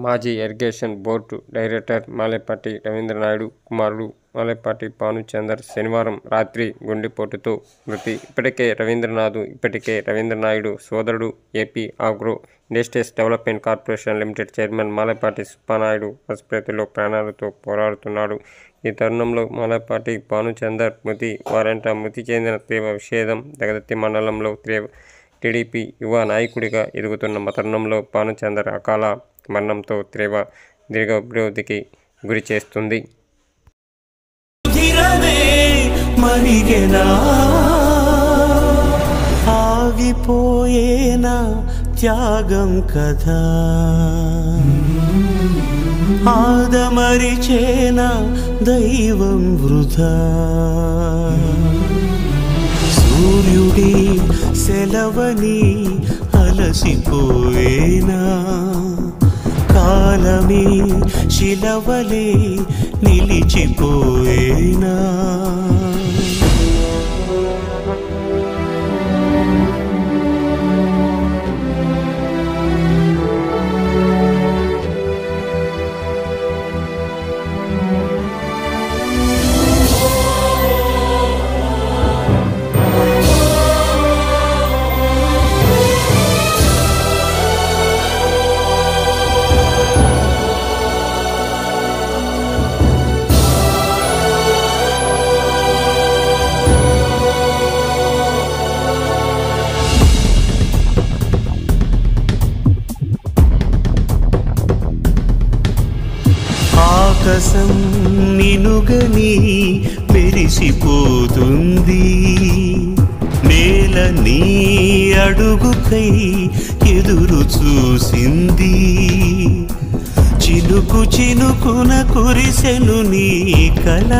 మాజీ irrigation board director Malepati Ravindra Naidu కుమారుడు మాలేపాటి భానుచందర్ శనివారం రాత్రి గుండెపోటుతో మృతి. ఇప్పటికే రవీంద్రనాయుడు సోదరుడు AP agro industries development corporation limited chairman Malepati Subba Naidu ఆసుపత్రిలో ప్రాణాలతో పోరాడుతున్నాడు. ఈ తరుణంలో మాలేపాటి భానుచందర్ మృతి చెందిన తీవ్ర విషాదం దగదత్తి మండలంలో టీడీపీ యువ నాయకుడిగా ఎదుగుతున్న తరుణంలో భానుచందర్ అకాల మరణంతో దీర్ఘాభివృద్ధికి గురి చేస్తుంది. ఆగిపోయేనా త్యాగం కదా, ఆదమరిచేనా దైవం వృధా, సూర్యుడి సెలవని అలసిపోయేనా, కాలమే శిలవలే నిలిచిపోయేనా. ఆకాశం నినుగని మెరిసిపోతుంది, నేల నీ అడుగుకై ఎదురు చూసింది, చినుకు చినుకున కురిసెను నీ కళ.